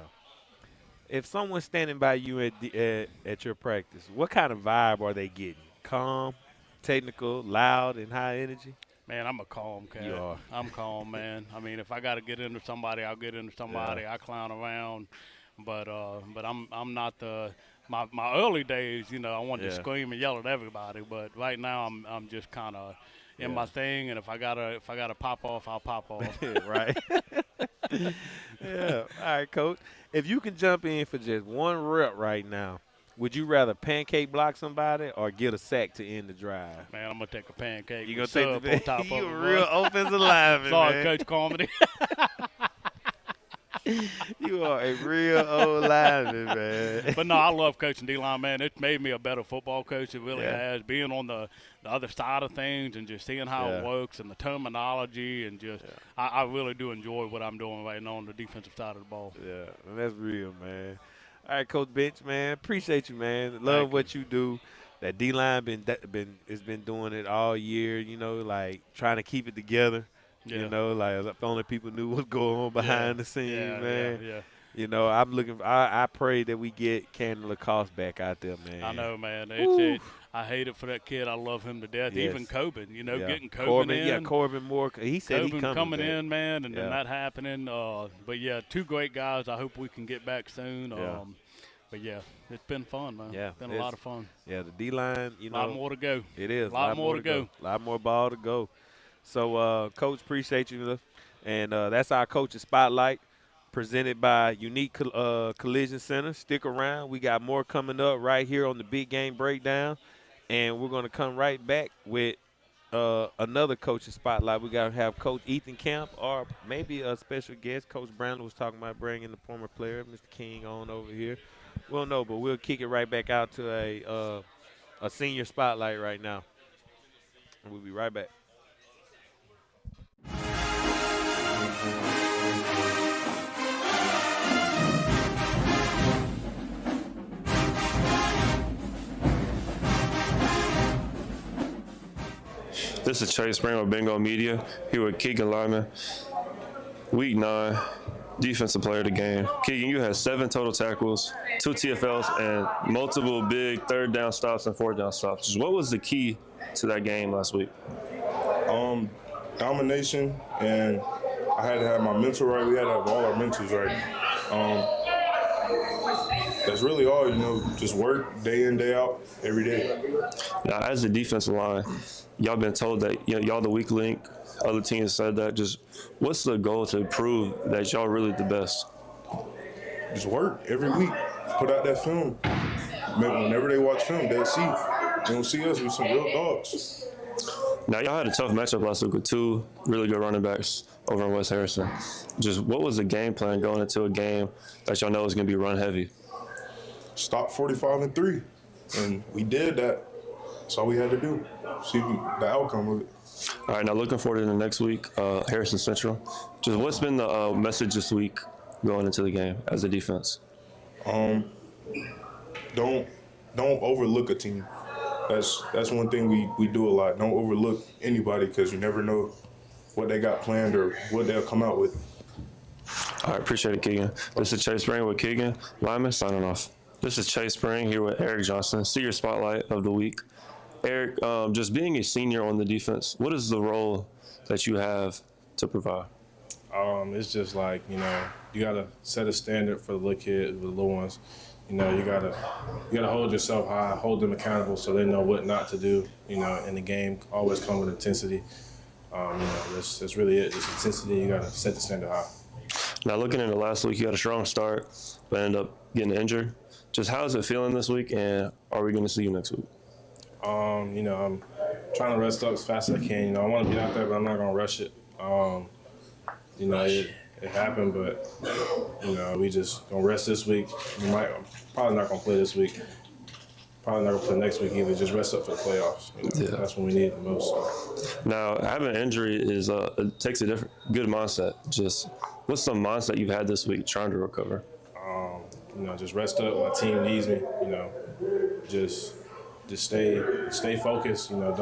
If someone's standing by you at your practice, what kind of vibe are they getting? Calm, technical, loud, and high energy? Man, I'm a calm cat. You are. I'm calm, man. I mean, if I got to get into somebody, I'll get into somebody. I clown around, but I'm not the my early days. You know, I wanted to scream and yell at everybody, but right now I'm just kind of in my thing, and if I gotta pop off, I'll pop off. Right. Yeah. All right, Coach. If you can jump in for just one rep right now, would you rather pancake block somebody or get a sack to end the drive? Man, I'm gonna take a pancake. You gonna with take sub the on top of you it, a real offensive lineman, Sorry, man. Coach Comedy. You are a real old lineman, man. But no, I love coaching D-line, man. It's made me a better football coach. It really has. Being on the other side of things and just seeing how it works and the terminology and just I really do enjoy what I'm doing right now on the defensive side of the ball. Yeah, that's real, man. All right, Coach Bench, man. Appreciate you, man. Love what you do. That D-line has been doing it all year, you know, like trying to keep it together. Yeah. You know, like if only people knew what's going on behind the scenes, man. Yeah. You know, I'm looking. I pray that we get Cannon Lacoste back out there, man. I know, man. I hate it for that kid. I love him to death. Yes. Even Coben, you know, getting Corbin in. Yeah, Corbin Moore. He said he's coming back. in, man, and then that happening. But yeah, two great guys. I hope we can get back soon. But yeah, it's been fun, man. Yeah, it's been a lot of fun. Yeah, the D-line, you know. A lot more to go. It is. A lot more to go. A lot more ball to go. So, Coach, appreciate you. And that's our Coach's Spotlight presented by Unique Collision Center. Stick around. We got more coming up right here on the Big Game Breakdown. And we're going to come right back with another Coach's Spotlight. We got to have Coach Ethan Camp or maybe a special guest. Coach Bramlett was talking about bringing the former player, Mr. King, on over here. We'll know, but we'll kick it right back out to a senior spotlight right now. And we'll be right back. This is Chase Spring with Bengal Media, here with Keegan Lyman. Week 9, defensive player of the game. Keegan, you had 7 total tackles, 2 TFLs, and multiple big third down stops and fourth down stops. What was the key to that game last week? Domination, and I had to have my mental right. We had to have all our mentals right. That's really all, you know, just work day in, day out, every day. Now, as a defensive line, y'all been told that y'all the weak link. Other teams said that. Just what's the goal to prove that y'all really the best? Just work every week. Put out that film. Whenever they watch film, they'll see. They don't see us with some real dogs. Now, y'all had a tough matchup last week with 2 really good running backs over in West Harrison. Just what was the game plan going into a game that y'all know is going to be run heavy? Stop 45-3, and we did that. That's all we had to do. See the outcome of it. All right, now looking forward to the next week, Harrison Central. Just what's been the message this week going into the game as a defense? Don't overlook a team. That's one thing we do a lot. Don't overlook anybody because you never know what they got planned or what they'll come out with. All right, appreciate it, Keegan. This is Chase Spring with Keegan Lyman signing off. This is Chase Spring here with Eric Johnson, Senior Spotlight of the Week. Eric, just being a senior on the defense, what is the role that you have to provide? It's just like, you gotta set a standard for the little kids, the little ones. You gotta hold yourself high, hold them accountable so they know what not to do. In the game, always come with intensity. That's really it. Just intensity. You gotta set the standard high. Now, looking into last week, you had a strong start, but ended up getting injured. Just how is it feeling this week, and are we going to see you next week? I'm trying to rest up as fast as I can. I want to be out there, but I'm not going to rush it. It happened, but, we just going to rest this week. I'm probably not going to play this week. Probably not going to play next week either. Just rest up for the playoffs. That's when we need it the most. So. Now, having an injury is it takes a good mindset. Just what's the mindset you've had this week trying to recover? Just rest up. My team needs me. Just stay focused. Don't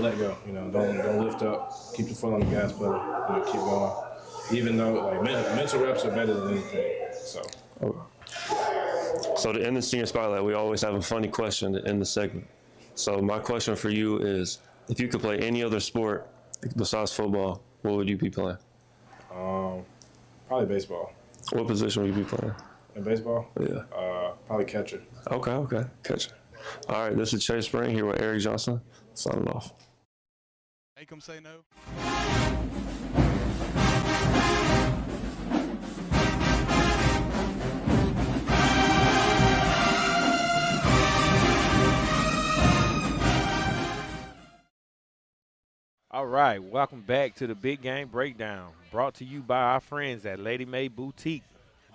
let go. Don't lift up. Keep your foot on the gas pedal. Keep going. Even though mental reps are better than anything. So to end the senior spotlight, we always have a funny question to end the segment. So my question for you is, if you could play any other sport besides football, what would you be playing? Probably baseball. What position would you be playing? In baseball? Yeah. Probably catcher. Okay, catcher. All right, this is Chase Spring here with Eric Johnson, signing off. Make them say no. All right, welcome back to the Big Game Breakdown, brought to you by our friends at Lady Mae Boutique.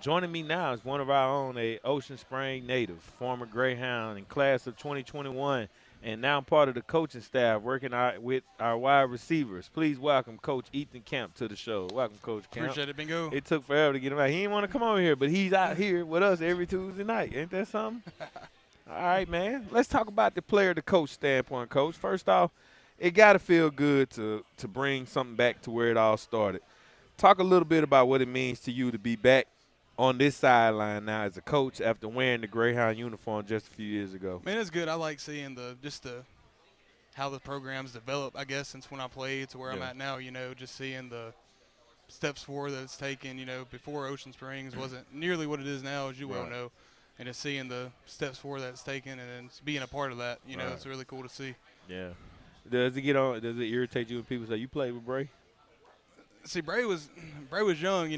Joining me now is one of our own, a Ocean Spring native, former Greyhound in class of 2021, and now part of the coaching staff working with our wide receivers. Please welcome Coach Ethan Camp to the show. Welcome, Coach Camp. Appreciate it, Bingo. It took forever to get him out. He didn't want to come over here, but he's out here with us every Tuesday night. Ain't that something? All right, man. Let's talk about the player to coach standpoint, Coach. First off, it got to feel good to bring something back to where it all started. Talk a little bit about what it means to you to be back on this sideline now as a coach after wearing the Greyhound uniform just a few years ago. Man, it's good. I like seeing how the program's developed, I guess, since when I played to where I'm at now, just seeing the steps forward that it's taken, before Ocean Springs wasn't nearly what it is now, as you well know, and just seeing the steps forward that it's taken and then being a part of that, it's really cool to see. Yeah. Does it irritate you when people say you played with Bray? See, Bray was young.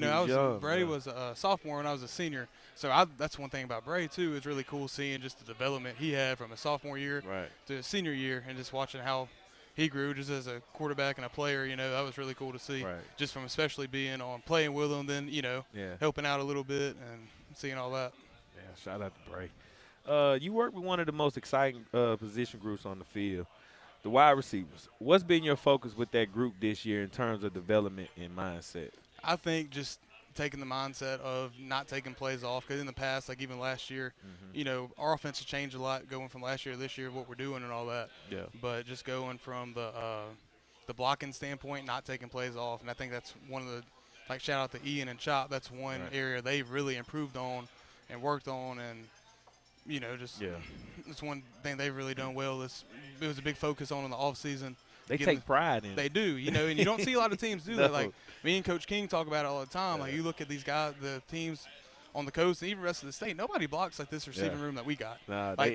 Bray was a sophomore when I was a senior. So that's one thing about Bray too. It's really cool seeing just the development he had from his sophomore year to his senior year, and just watching how he grew just as a quarterback and a player. That was really cool to see. Right. Just from especially being on playing with him, then helping out a little bit and seeing all that. Yeah, shout out to Bray. You work with one of the most exciting position groups on the field. The wide receivers. What's been your focus with that group this year in terms of development and mindset? I think just taking the mindset of not taking plays off, because in the past, like even last year, our offense has changed a lot going from last year to this year, what we're doing and all that. Yeah. But just going from the blocking standpoint, not taking plays off, and I think that's one of the, like shout out to Ian and Chop, that's one area they've really improved on and worked on, and it's one thing they've really done well. It was a big focus on in the offseason. They take pride in it. They do, and you don't see a lot of teams do that. Like me and Coach King talk about it all the time. Like you look at these guys, the teams on the coast, and even the rest of the state, nobody blocks like this receiving room that we got.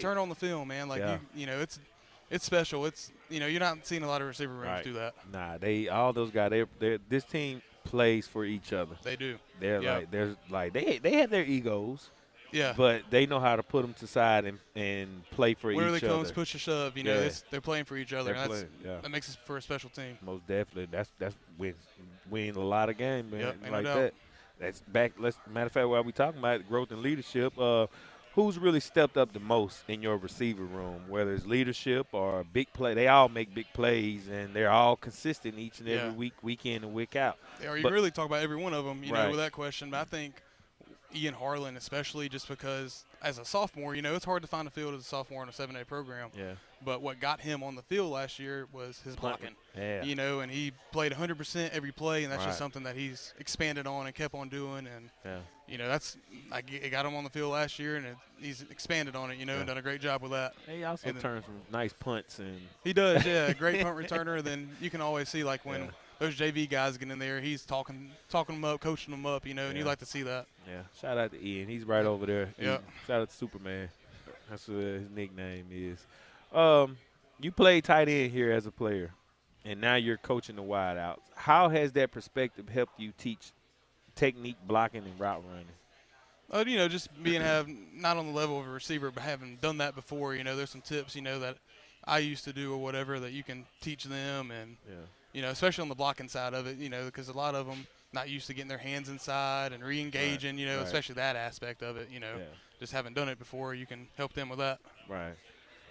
Turn on the film, man. Like it's special. It's you're not seeing a lot of receiver rooms do that. Nah, all those guys. This team plays for each other. They do. They have their egos. Yeah. But they know how to put them to side and play for each other. Whenever it comes push or shove, they're playing for each other. That makes it for a special team. Most definitely. That's win a lot of games, man. Yep, like that. That's back. Matter of fact, while we talking about growth and leadership, who's really stepped up the most in your receiver room? Whether it's leadership or a big play, they all make big plays, and they're all consistent each and every week in and week out. Yeah, or you really talk about every one of them, with that question. But I think, Ian Harlan, especially just because as a sophomore, it's hard to find a field as a sophomore in a 7A program. Yeah. But what got him on the field last year was his blocking. Yeah. And he played 100% every play, and that's Right. just something that he's expanded on and kept on doing. And, Yeah. it got him on the field last year, and he's expanded on it, and done a great job with that. He also turns some nice punts. And he does, yeah. Great punt returner. Then you can always see, like, when those JV guys get in there, he's talking them up, coaching them up, and you like to see that. Yeah. Shout out to Ian. He's right over there. Yeah. Shout out to Superman. That's what his nickname is. You played tight end here as a player, and now you're coaching the wideouts. How has that perspective helped you teach technique, blocking, and route running? Just not on the level of a receiver, but having done that before, there's some tips, that I used to do or whatever that you can teach them, and especially on the blocking side of it, because a lot of them not used to getting their hands inside and re-engaging, especially that aspect of it, just haven't done it before. You can help them with that. Right.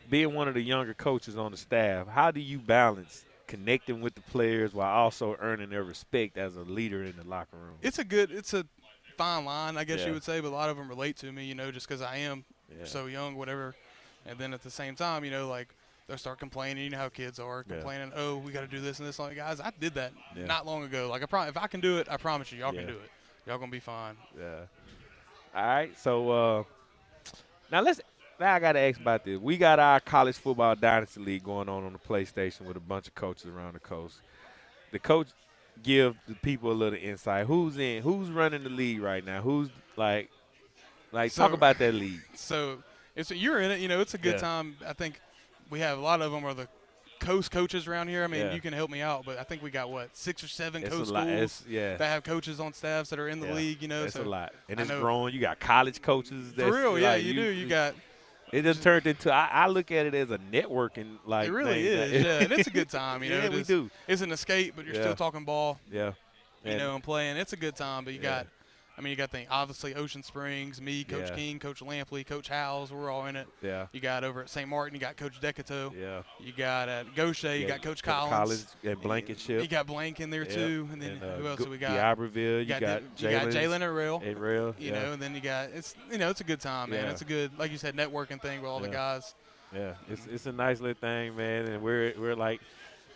Being one of the younger coaches on the staff, how do you balance connecting with the players while also earning their respect as a leader in the locker room? It's a fine line, I guess you would say, but a lot of them relate to me, just because I am so young, whatever. And then at the same time, like, they'll start complaining. You know how kids are, complaining, oh, we got to do this and this. Like, guys, I did that not long ago. Like, if I can do it, I promise you, y'all can do it. Y'all going to be fine. Yeah. All right, so now I got to ask about this. We got our college football dynasty league going on the PlayStation with a bunch of coaches around the coast. The coach give the people a little insight. Who's running the league right now? Who's like talk about that league. So you're in it. It's a good time. I think we have a lot of them are the coast coaches around here. I mean, you can help me out, but I think we got 6 or 7 coast schools that have coaches on staffs that are in the league. It's a lot, and it's growing. You got college coaches. For real, you do. You got. It just turned into. I look at it as a networking like. It really is, and it's a good time. Yeah, we do. It's an escape, but you're still talking ball. Yeah. And playing. It's a good time, but you got. You got obviously Ocean Springs, me, Coach King, Coach Lampley, Coach Howells. We're all in it. Yeah. You got over at St. Martin, you got Coach Decato. Yeah. You got at Gaucher, you got Coach Collins. And Blankenship. You got Blank in there too, and then who else do we got? D'Iberville. You got Jalen at Rail. And then you got it's a good time, man. It's a good, like you said, networking thing with all the guys. Yeah, it's a nice little thing, man, and we're like.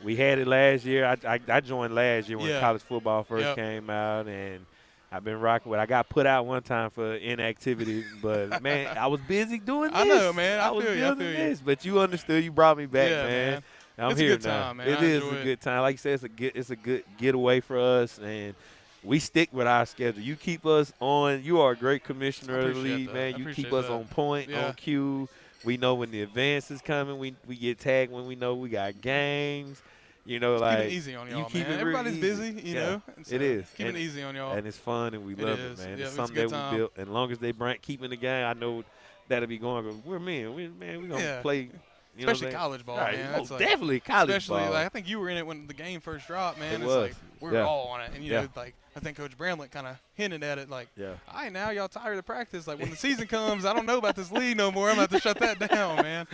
We had it last year. I joined last year when college football first came out, and I've been rocking with it. I got put out one time for inactivity, but, man, I was busy doing this. I know, man. I was feel building you. this, but you understood. You brought me back, man. I'm it's here a good now. time, man. It is a good time. Like you said, it's a good getaway for us, and we stick with our schedule. You keep us on. You are a great commissioner of the league, man. You keep us on point, on cue. We know when the advance is coming. We get tagged when we know we got games. Keep it easy on y'all, man. Everybody's busy, you know. So it is. Keep it easy on y'all. And it's fun, and we love it, man. It's something that we built. And as long as they keeping the game, I know that'll be going. We're men. We're going to play. Especially college ball, man. That's definitely college ball. Especially, I think you were in it when the game first dropped, man. It was. Like, we're all on it. And, I think Coach Bramlett kind of hinted at it, like, all right, now y'all tired of practice. Like, when the season comes, I don't know about this league no more. I'm going to have to shut that down, man.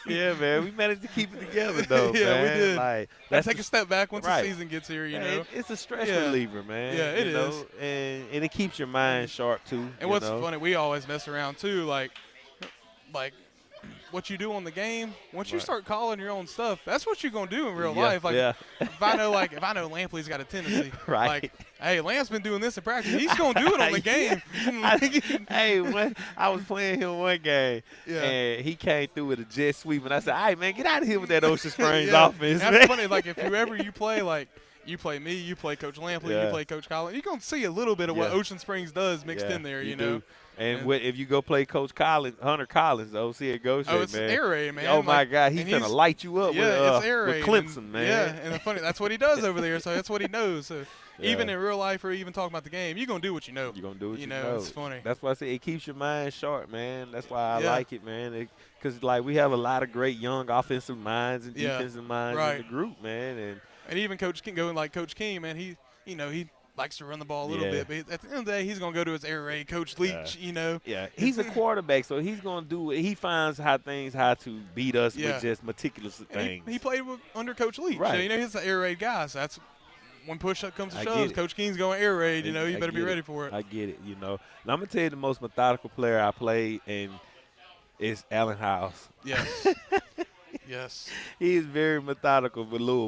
Yeah, man. We managed to keep it together, though, man. We did. Like, let's take a step back once the season gets here, you know. It's a stress reliever, man. Yeah, it is. And it keeps your mind sharp, too. And what's funny, we always mess around, too, like what you do on the game, once you start calling your own stuff, that's what you're gonna do in real life. Like if I know Lampley's got a tendency, like, hey, Lamp's been doing this in practice, he's gonna do it on the game. Hey, I was playing him one game, and he came through with a jet sweep, and I said, all right, man, get out of here with that Ocean Springs offense. That's funny. Like if you play, like you play me, you play Coach Lampley, you play Coach Collins, you're gonna see a little bit of what Ocean Springs does mixed in there, you know. And if you go play Coach Collins, Hunter Collins, the OC at Gaucher, man. It's air raid, man. Oh, my God. He's going to light you up with Clemson, man. Yeah, and the funny, that's what he does over there, so that's what he knows. So even in real life or even talking about the game, you're going to do what you know. You're going to do what you know. It's funny. That's why I say it keeps your mind sharp, man. That's why I like it, man. Because, we have a lot of great young offensive minds and defensive minds in the group, man. And even Coach King, going like Coach King, man, he likes to run the ball a little bit, but at the end of the day, he's going to go to his air raid, Coach Leach, you know. Yeah, he's a quarterback, so he's going to do it. He finds how to beat us with just meticulous things. He played under Coach Leach. Right. So, he's an air raid guy, so that's when push up comes to I shove, get it. Coach King's going air raid. You know, you better be get ready for it. I get it. And I'm gonna tell you the most methodical player I played, and it's Allen House. Yes. Yes. He's very methodical with Louisville.